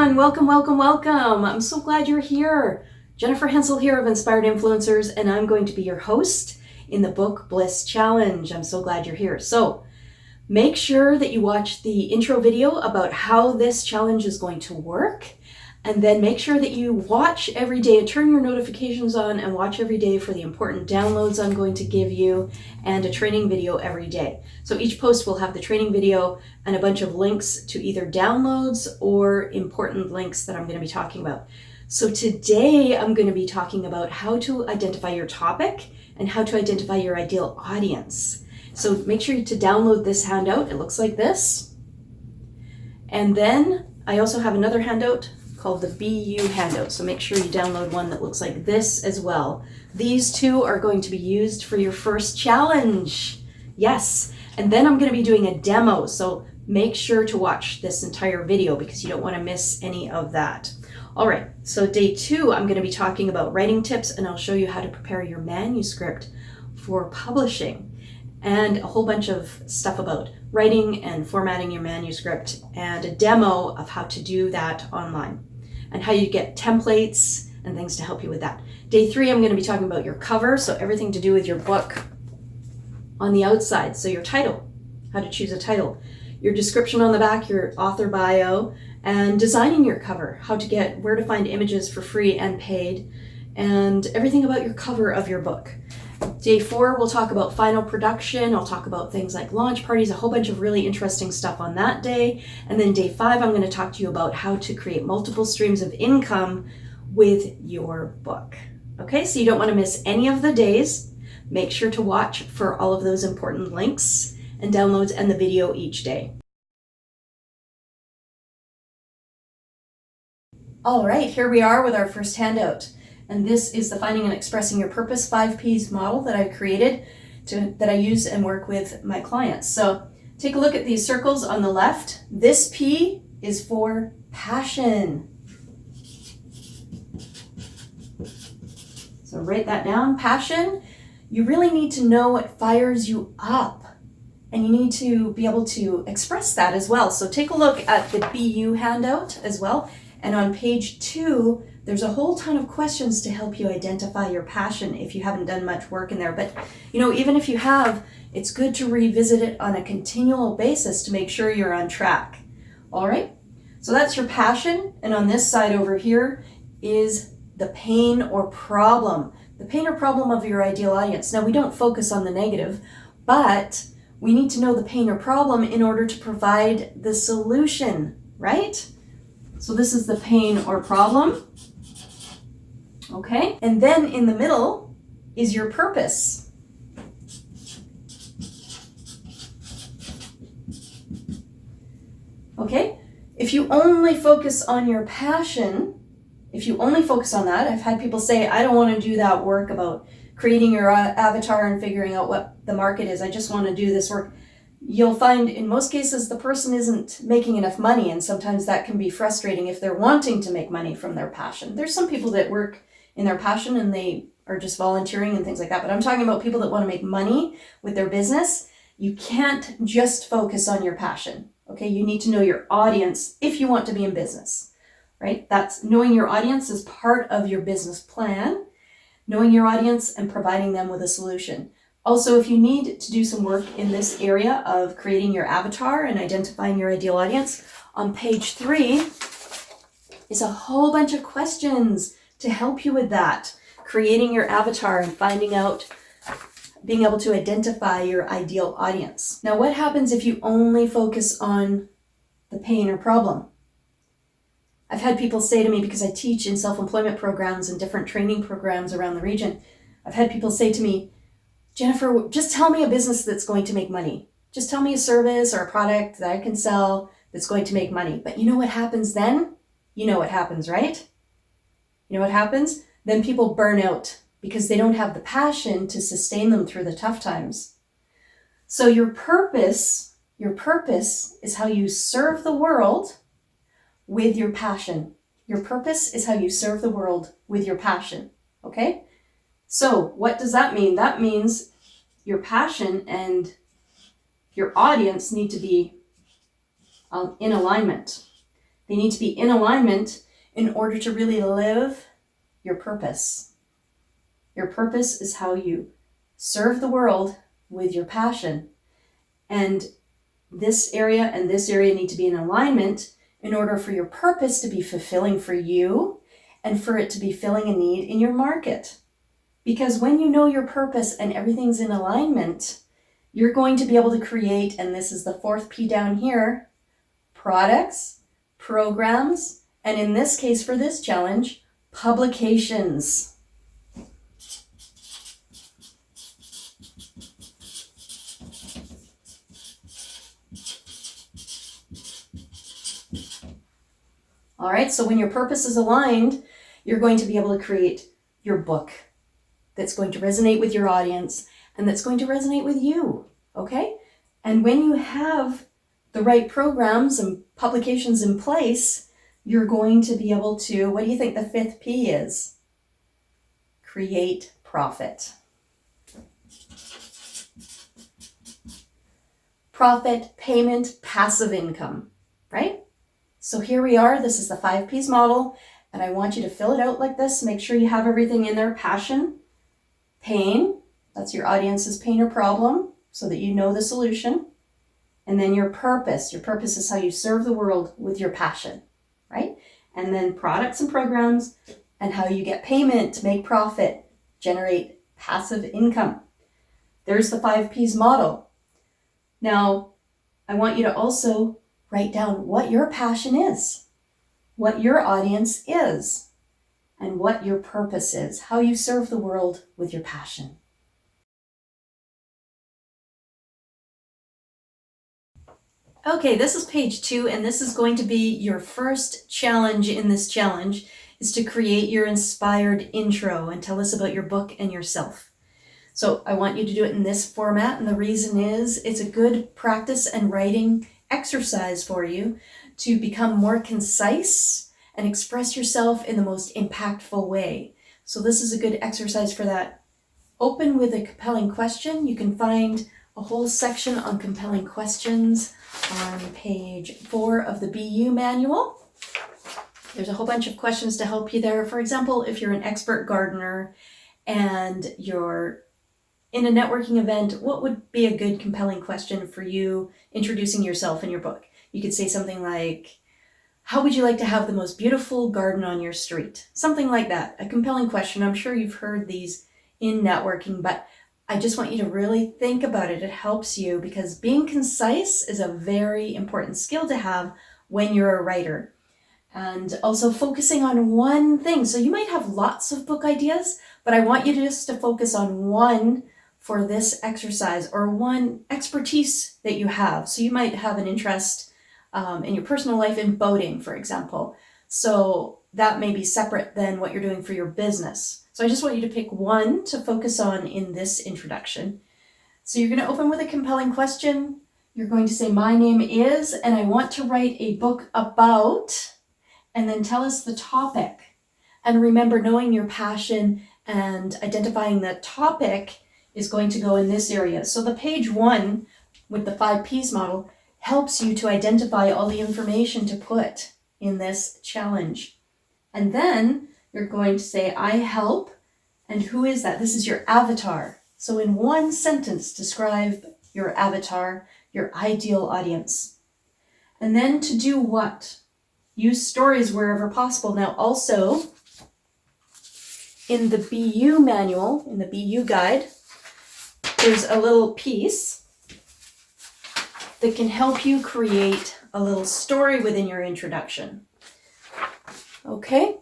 everyone. Welcome, welcome, welcome. I'm so glad you're here. Jennifer Hensel here of Inspired Influencers, and I'm going to be your host in the Book Bliss Challenge. I'm so glad you're here. So make sure that you watch the intro video about how this challenge is going to work. And then make sure that you watch every day and turn your notifications on and watch every day for the important downloads I'm going to give you and a training video every day. So each post will have the training video and a bunch of links to either downloads or important links that I'm going to be talking about. So today I'm going to be talking about how to identify your topic and how to identify your ideal audience. So make sure to download this handout. It looks like this. And then I also have another handout called the BU handout. So make sure you download one that looks like this as well. These two are going to be used for your first challenge. Yes. And then I'm going to be doing a demo. So make sure to watch this entire video because you don't want to miss any of that. All right. So day 2, I'm going to be talking about writing tips, and I'll show you how to prepare your manuscript for publishing and a whole bunch of stuff about writing and formatting your manuscript and a demo of how to do that online, and how you get templates and things to help you with that. Day 3, I'm going to be talking about your cover, so everything to do with your book on the outside. So your title, how to choose a title, your description on the back, your author bio, and designing your cover, how to get where to find images for free and paid, and everything about your cover of your book. Day 4, we'll talk about final production. I'll talk about things like launch parties, a whole bunch of really interesting stuff on that day. And then day 5, I'm going to talk to you about how to create multiple streams of income with your book. Okay, so you don't want to miss any of the days. Make sure to watch for all of those important links and downloads and the video each day. All right, here we are with our first handout. And this is the Finding and Expressing Your Purpose 5 Ps model that I created that I use and work with my clients. So take a look at these circles on the left. This P is for passion. So write that down, passion. You really need to know what fires you up, and you need to be able to express that as well. So take a look at the BU handout as well. And on page 2, there's a whole ton of questions to help you identify your passion if you haven't done much work in there. But, even if you have, it's good to revisit it on a continual basis to make sure you're on track. All right? So that's your passion. And on this side over here is the pain or problem. The pain or problem of your ideal audience. Now, we don't focus on the negative, but we need to know the pain or problem in order to provide the solution, right? So this is the pain or problem. Okay, and then in the middle is your purpose. Okay, if you only focus on your passion, if you only focus on that, I've had people say, I don't want to do that work about creating your avatar and figuring out what the market is. I just want to do this work. You'll find in most cases the person isn't making enough money, and sometimes that can be frustrating if they're wanting to make money from their passion. There's some people that work in their passion and they are just volunteering and things like that, but I'm talking about people that want to make money with their business. You can't just focus on your passion, okay? You need to know your audience if you want to be in business, right? That's knowing your audience is part of your business plan, knowing your audience and providing them with a solution. Also, if you need to do some work in this area of creating your avatar and identifying your ideal audience, on page 3 is a whole bunch of questions to help you with that. Creating your avatar and finding out, being able to identify your ideal audience. Now, what happens if you only focus on the pain or problem? I've had people say to me, because I teach in self-employment programs and different training programs around the region, I've had people say to me, Jennifer, just tell me a business that's going to make money. Just tell me a service or a product that I can sell that's going to make money. But you know what happens then? You know what happens, right? You know what happens? Then people burn out because they don't have the passion to sustain them through the tough times. So your purpose is how you serve the world with your passion. Your purpose is how you serve the world with your passion, okay? So what does that mean? That means your passion and your audience need to be in alignment. They need to be in alignment in order to really live your purpose. Your purpose is how you serve the world with your passion. And this area and this area need to be in alignment in order for your purpose to be fulfilling for you and for it to be filling a need in your market. Because when you know your purpose and everything's in alignment, you're going to be able to create, and this is the fourth P down here, products, programs, and in this case for this challenge, publications. All right, so when your purpose is aligned, you're going to be able to create your book that's going to resonate with your audience and that's going to resonate with you, okay? And when you have the right programs and publications in place, you're going to be able to, what do you think the fifth P is? Create profit. Profit, payment, passive income, right? So here we are, this is the 5 Ps model, and I want you to fill it out like this. Make sure you have everything in there. Passion, pain, that's your audience's pain or problem, so that you know the solution. And then your purpose. Your purpose is how you serve the world with your passion, right? And then products and programs, and how you get payment to make profit, generate passive income. There's the 5 Ps model. Now, I want you to also write down what your passion is, what your audience is, and what your purpose is, how you serve the world with your passion. Okay, this is page 2, and this is going to be your first challenge in this challenge, is to create your inspired intro and tell us about your book and yourself. So I want you to do it in this format, and the reason is it's a good practice and writing exercise for you to become more concise and express yourself in the most impactful way. So this is a good exercise for that. Open with a compelling question. You can find a whole section on compelling questions on page 4 of the BU manual. There's a whole bunch of questions to help you there. For example, if you're an expert gardener and you're in a networking event, what would be a good compelling question for you introducing yourself in your book? You could say something like, how would you like to have the most beautiful garden on your street? Something like that, a compelling question. I'm sure you've heard these in networking, but I just want you to really think about it. It helps you because being concise is a very important skill to have when you're a writer. And also focusing on one thing. So you might have lots of book ideas, but I want you just to focus on one for this exercise or one expertise that you have. So you might have an interest in your personal life in boating, for example. So that may be separate than what you're doing for your business. So I just want you to pick one to focus on in this introduction. So you're going to open with a compelling question. You're going to say, my name is, and I want to write a book about, and then tell us the topic. And remember, knowing your passion and identifying the topic is going to go in this area. So the page 1 with the 5 Ps model helps you to identify all the information to put in this challenge. And then you're going to say, I help, and who is that? This is your avatar. So in one sentence, describe your avatar, your ideal audience. And then to do what? Use stories wherever possible. Now also, in the BU manual, in the BU guide, there's a little piece that can help you create a little story within your introduction. Okay?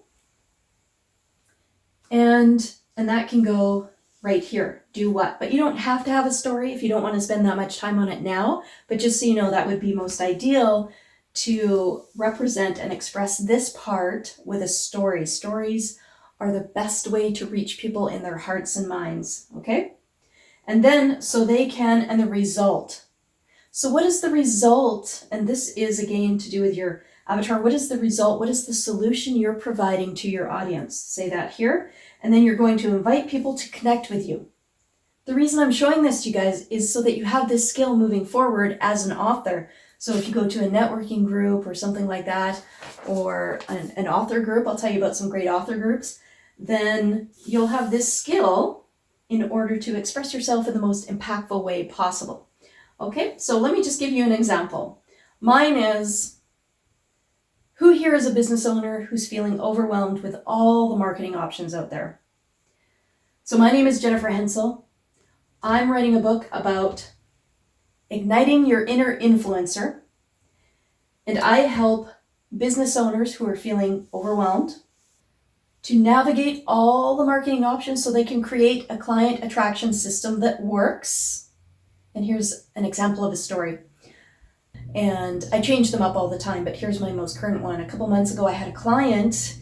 And that can go right here. Do what? But you don't have to have a story if you don't want to spend that much time on it now. But just so you know, that would be most ideal to represent and express this part with a story. Stories are the best way to reach people in their hearts and minds. Okay? And then, so they can, and the result. So what is the result? And this is again to do with your avatar. What is the result? What is the solution you're providing to your audience? Say that here. And then you're going to invite people to connect with you. The reason I'm showing this to you guys is so that you have this skill moving forward as an author. So if you go to a networking group or something like that, or an author group, I'll tell you about some great author groups, then you'll have this skill in order to express yourself in the most impactful way possible. Okay, so let me just give you an example. Mine is, who here is a business owner who's feeling overwhelmed with all the marketing options out there? So my name is Jennifer Hensel. I'm writing a book about igniting your inner influencer, and I help business owners who are feeling overwhelmed to navigate all the marketing options so they can create a client attraction system that works. And here's an example of a story. And I change them up all the time, but here's my most current one. A couple months ago, I had a client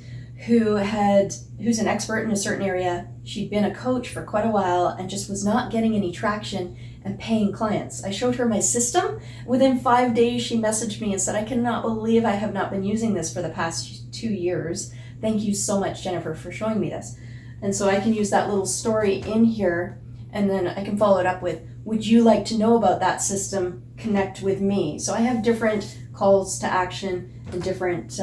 who's an expert in a certain area. She'd been a coach for quite a while and just was not getting any traction and paying clients. I showed her my system. Within 5 days, she messaged me and said, I cannot believe I have not been using this for the past 2 years. Thank you so much, Jennifer, for showing me this. And so I can use that little story in here, and then I can follow it up with, would you like to know about that system? Connect with me. So I have different calls to action and different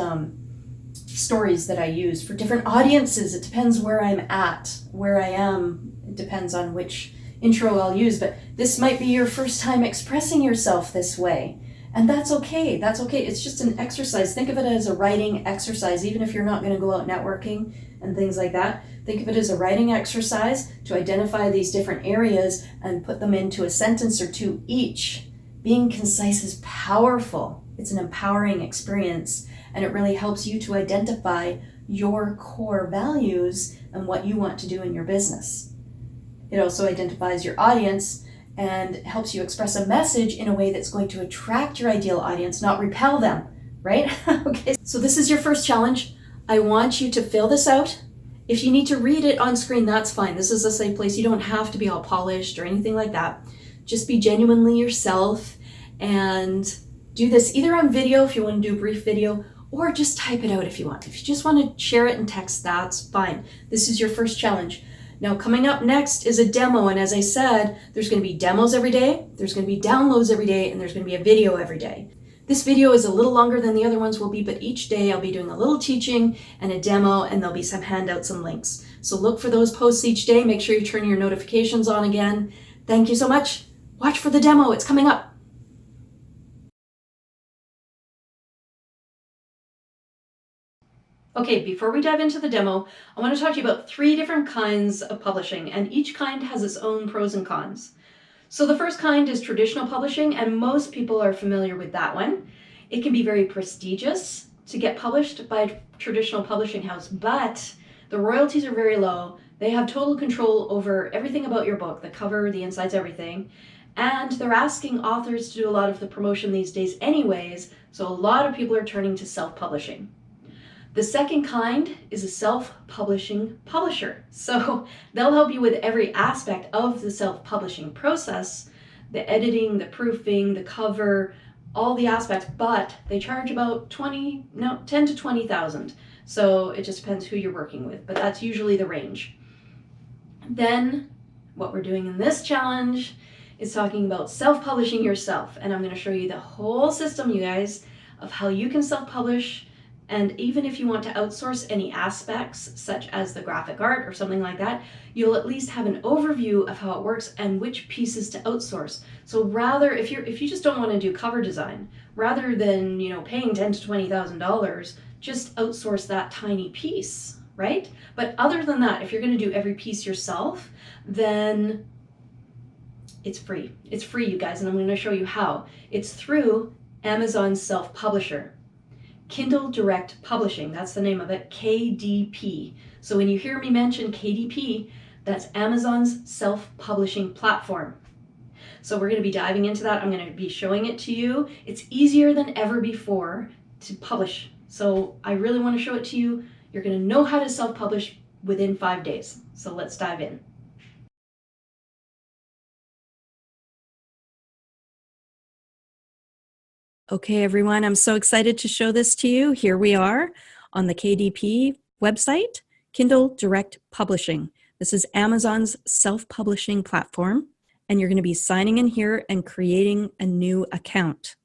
stories that I use for different audiences. It depends where I'm at, where I am. It depends on which intro I'll use, but this might be your first time expressing yourself this way. And that's okay. That's okay. It's just an exercise. Think of it as a writing exercise, even if you're not going to go out networking and things like that. Think of it as a writing exercise to identify these different areas and put them into a sentence or two each. Being concise is powerful. It's an empowering experience, and it really helps you to identify your core values and what you want to do in your business. It also identifies your audience and helps you express a message in a way that's going to attract your ideal audience, not repel them, right? Okay, so this is your first challenge. I want you to fill this out. If you need to read it on screen, that's fine. This is a safe place. You don't have to be all polished or anything like that. Just be genuinely yourself and do this either on video if you want to do a brief video, or just type it out if you want. If you just want to share it in text, that's fine. This is your first challenge. Now, coming up next is a demo, and as I said, there's going to be demos every day, there's going to be downloads every day, and there's going to be a video every day. This video is a little longer than the other ones will be, but each day I'll be doing a little teaching and a demo, and there'll be some handouts and links. So look for those posts each day. Make sure you turn your notifications on again. Thank you so much. Watch for the demo. It's coming up. Okay, before we dive into the demo, I want to talk to you about 3 different kinds of publishing, and each kind has its own pros and cons. So the first kind is traditional publishing, and most people are familiar with that one. It can be very prestigious to get published by a traditional publishing house, but the royalties are very low. They have total control over everything about your book, the cover, the insides, everything. And they're asking authors to do a lot of the promotion these days anyways, so a lot of people are turning to self-publishing. The second kind is a self-publishing publisher. So they'll help you with every aspect of the self-publishing process, the editing, the proofing, the cover, all the aspects, but they charge about 10 to 20,000. So it just depends who you're working with, but that's usually the range. Then what we're doing in this challenge is talking about self-publishing yourself. And I'm going to show you the whole system, you guys, of how you can self-publish. And even if you want to outsource any aspects, such as the graphic art or something like that, you'll at least have an overview of how it works and which pieces to outsource. So rather, if you just don't want to do cover design, rather than paying $10,000 to $20,000, just outsource that tiny piece, right? But other than that, if you're going to do every piece yourself, then it's free. It's free, you guys, and I'm going to show you how. It's through Amazon's self-publisher. Kindle Direct Publishing, that's the name of it, KDP. So when you hear me mention KDP, that's Amazon's self-publishing platform. So we're going to be diving into that. I'm going to be showing it to you. It's easier than ever before to publish. So I really want to show it to you. You're going to know how to self-publish within 5 days. So let's dive in. Okay, everyone, I'm so excited to show this to you. Here we are on the KDP website, Kindle Direct Publishing. This is Amazon's self-publishing platform, and you're going to be signing in here and creating a new account.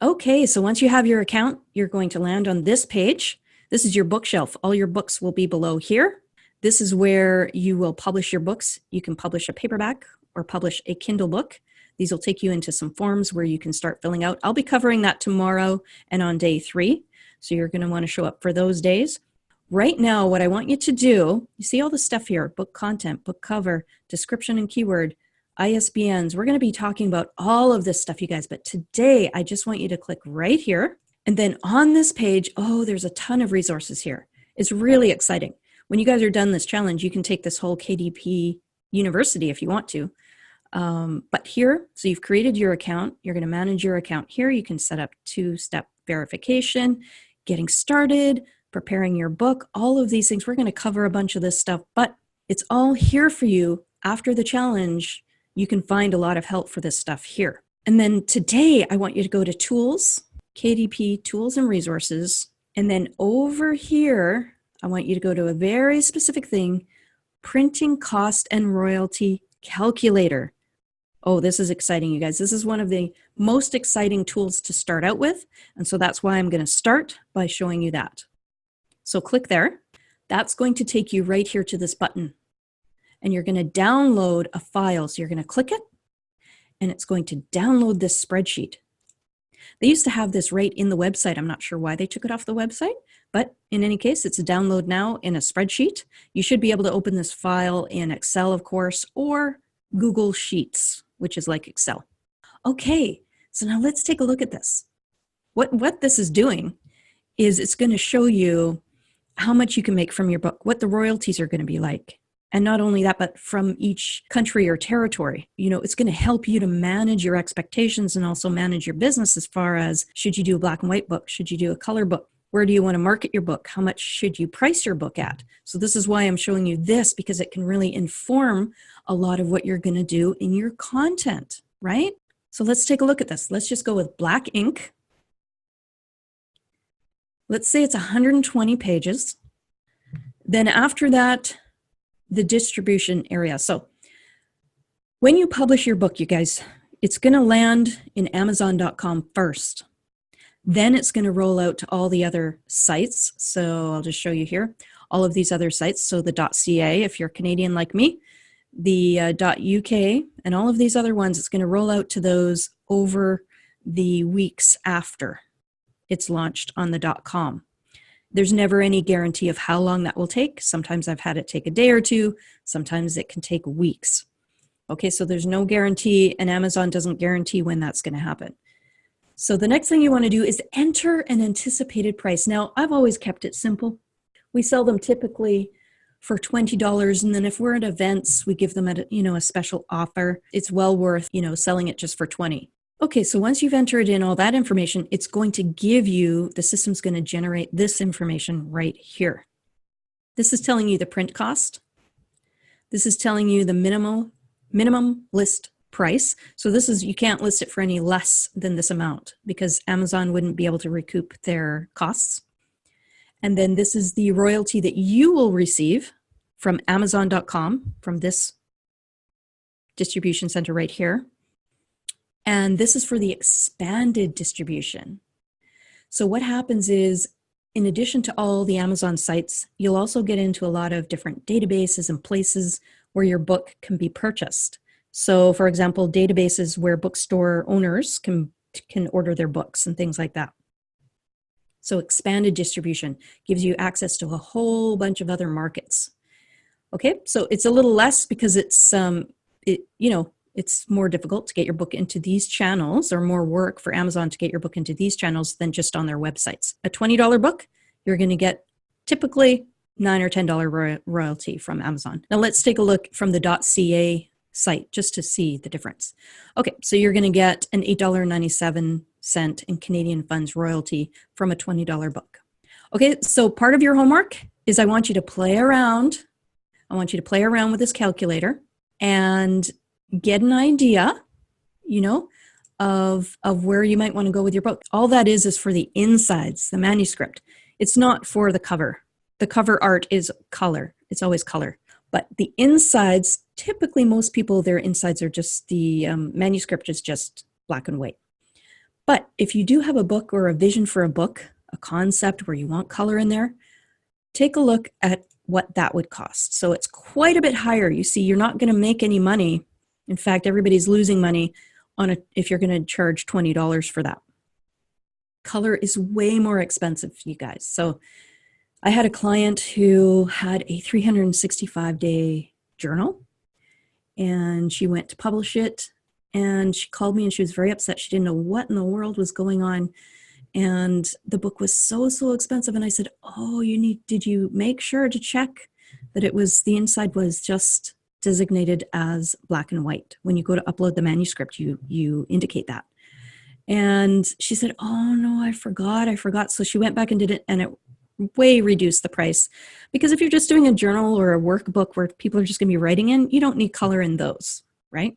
Okay, so once you have your account, you're going to land on this page. This is your bookshelf. All your books will be below here. This is where you will publish your books. You can publish a paperback or publish a Kindle book. These will take you into some forms where you can start filling out. I'll be covering that tomorrow and on day 3. So you're going to want to show up for those days. Right now, what I want you to do, you see all the stuff here, book content, book cover, description and keyword, ISBNs. We're going to be talking about all of this stuff, you guys. But today, I just want you to click right here. And then on this page, oh, there's a ton of resources here. It's really exciting. When you guys are done this challenge, you can take this whole KDP University if you want to. But here, so you've created your account. You're going to manage your account here. You can set up 2-step verification, getting started, preparing your book, all of these things. We're going to cover a bunch of this stuff, but it's all here for you. After the challenge, you can find a lot of help for this stuff here. And then today, I want you to go to Tools, KDP Tools and Resources. And then over here, I want you to go to a very specific thing, Printing Cost and Royalty Calculator. Oh, this is exciting, you guys. This is one of the most exciting tools to start out with. And so that's why I'm going to start by showing you that. So click there. That's going to take you right here to this button. And you're going to download a file. So you're going to click it, and it's going to download this spreadsheet. They used to have this right in the website. I'm not sure why they took it off the website, but in any case, it's a download now in a spreadsheet. You should be able to open this file in Excel, of course, or Google Sheets, which is like Excel. Okay, so now let's take a look at this. What this is doing is it's going to show you how much you can make from your book, what the royalties are going to be like. And not only that, but from each country or territory. You know, it's going to help you to manage your expectations and also manage your business as far as, should you do a black and white book? Should you do a color book? Where do you want to market your book? How much should you price your book at? So this is why I'm showing you this, because it can really inform a lot of what you're going to do in your content, right? So let's take a look at this. Let's just go with black ink. Let's say it's 120 pages. Then after that, the distribution area. So when you publish your book, you guys, it's going to land in Amazon.com first. Then it's going to roll out to all the other sites. So I'll just show you here, all of these other sites. So the .ca, if you're Canadian like me, the .uk, and all of these other ones, it's going to roll out to those over the weeks after it's launched on the .com. There's never any guarantee of how long that will take. Sometimes I've had it take a day or two. Sometimes it can take weeks. Okay, so there's no guarantee, and Amazon doesn't guarantee when that's going to happen. So the next thing you want to do is enter an anticipated price. Now, I've always kept it simple. We sell them typically for $20, and then if we're at events, we give them a special offer. It's well worth, selling it just for $20. Okay, so once you've entered in all that information, it's going to give you, the system's going to generate this information right here. This is telling you the print cost. This is telling you the minimum list price. So this is, you can't list it for any less than this amount because Amazon wouldn't be able to recoup their costs. And then this is the royalty that you will receive from Amazon.com, from this distribution center right here. And this is for the expanded distribution. So what happens is, in addition to all the Amazon sites, you'll also get into a lot of different databases and places where your book can be purchased. So for example, databases where bookstore owners can order their books and things like that. So expanded distribution gives you access to a whole bunch of other markets. Okay, so it's a little less because it's more difficult to get your book into these channels, or more work for Amazon to get your book into these channels than just on their websites. A $20 book, you're going to get typically $9 or $10 royalty from Amazon. Now let's take a look from the .ca site just to see the difference. Okay, so you're going to get an $8.97 in Canadian funds royalty from a $20 book. Okay, so part of your homework is I want you to play around. I want you to play around with this calculator and get an idea, of where you might want to go with your book. All that is for the insides, the manuscript. It's not for the cover. The cover art is color. It's always color. But the insides, typically most people, their insides are just, the manuscript is just black and white. But if you do have a book or a vision for a book, a concept where you want color in there, take a look at what that would cost. So it's quite a bit higher. You see, you're not going to make any money. In fact, everybody's losing money if you're going to charge $20 for that. Color is way more expensive, you guys. So I had a client who had a 365-day journal, and she went to publish it, and she called me and she was very upset. She didn't know what in the world was going on. And the book was so expensive. And I said, oh, did you make sure to check that the inside was just designated as black and white? When you go to upload the manuscript, you indicate that. And she said, oh no, I forgot. So she went back and did it, and it way reduced the price. Because if you're just doing a journal or a workbook where people are just going to be writing in, you don't need color in those, right?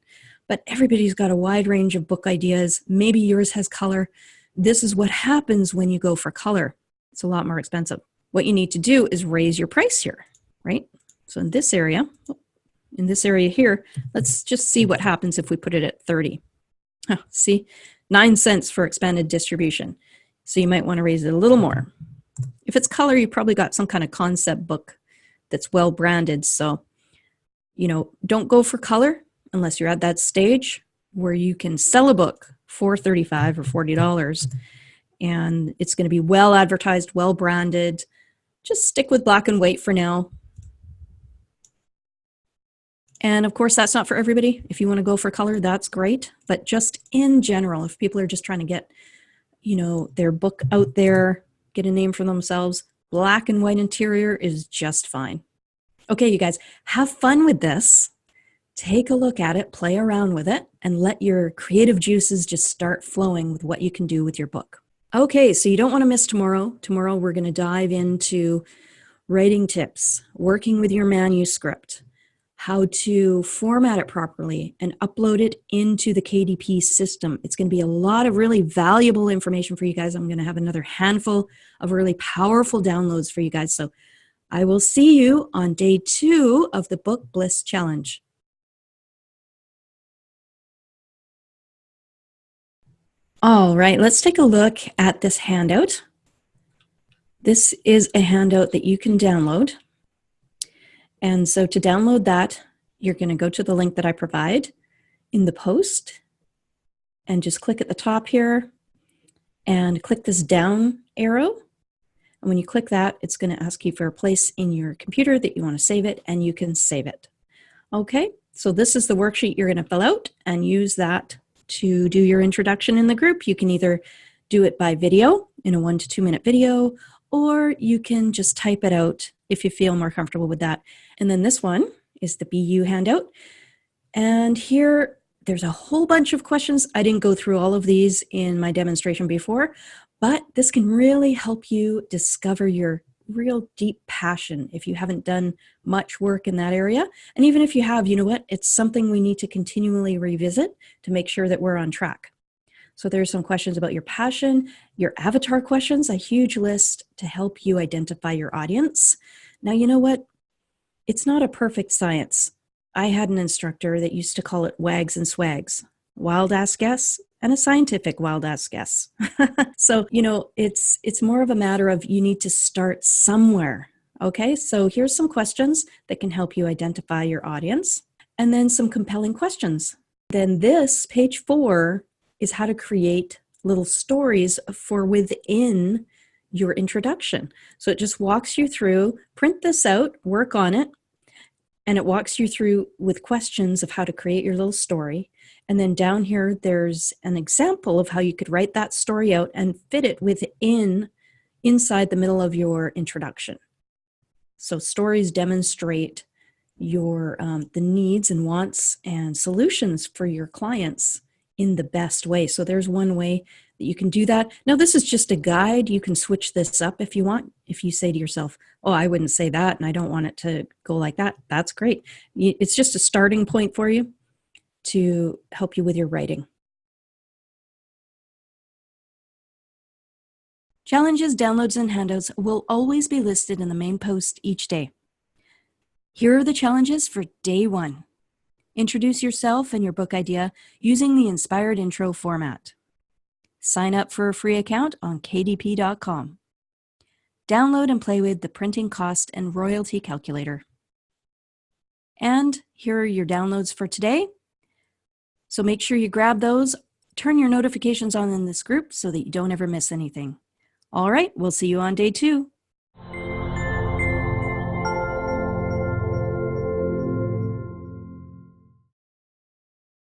But everybody's got a wide range of book ideas. Maybe yours has color. This is what happens when you go for color. It's a lot more expensive. What you need to do is raise your price here, right? So in this area here, let's just see what happens if we put it at 30. See, 9 cents for expanded distribution. So you might want to raise it a little more. If it's color, you probably got some kind of concept book that's well branded. So, don't go for color unless you're at that stage where you can sell a book for $35 or $40 and it's going to be well advertised, well branded. Just stick with black and white for now. And of course, that's not for everybody. If you want to go for color, that's great. But just in general, if people are just trying to get, their book out there, get a name for themselves, black and white interior is just fine. Okay, you guys, have fun with this. Take a look at it, play around with it, and let your creative juices just start flowing with what you can do with your book. Okay, so you don't want to miss tomorrow. Tomorrow we're going to dive into writing tips, working with your manuscript, how to format it properly and upload it into the KDP system. It's going to be a lot of really valuable information for you guys. I'm going to have another handful of really powerful downloads for you guys. So I will see you on day 2 of the Book Bliss Challenge. All right, let's take a look at this handout. This is a handout that you can download. And so to download that, you're going to go to the link that I provide in the post and just click at the top here and click this down arrow. And when you click that, it's going to ask you for a place in your computer that you want to save it, and you can save it. Okay, so this is the worksheet you're going to fill out and use that to do your introduction in the group. You can either do it by video in a 1 to 2 minute video, or you can just type it out if you feel more comfortable with that. And then this one is the BU handout. And here, there's a whole bunch of questions. I didn't go through all of these in my demonstration before, but this can really help you discover your real deep passion if you haven't done much work in that area. And even if you have, you know what? It's something we need to continually revisit to make sure that we're on track. So there's some questions about your passion, your avatar questions, a huge list to help you identify your audience. Now, you know what? It's not a perfect science. I had an instructor that used to call it wags and swags, wild ass guess, and a scientific wild ass guess. So, it's more of a matter of you need to start somewhere. Okay, so here's some questions that can help you identify your audience, and then some compelling questions. Then this, page 4, is how to create little stories for within your introduction. So it just walks you through, print this out, work on it, and it walks you through with questions of how to create your little story. And then down here, there's an example of how you could write that story out and fit it inside the middle of your introduction. So stories demonstrate your the needs and wants and solutions for your clients in the best way. So there's one way that you can do that. Now, this is just a guide. You can switch this up if you want. If you say to yourself, oh, I wouldn't say that and I don't want it to go like that, that's great. It's just a starting point for you to help you with your writing. Challenges, downloads, and handouts will always be listed in the main post each day. Here are the challenges for day 1. Introduce yourself and your book idea using the inspired intro format. Sign up for a free account on kdp.com. Download and play with the printing cost and royalty calculator. And here are your downloads for today. So make sure you grab those, turn your notifications on in this group so that you don't ever miss anything. All right, we'll see you on day 2.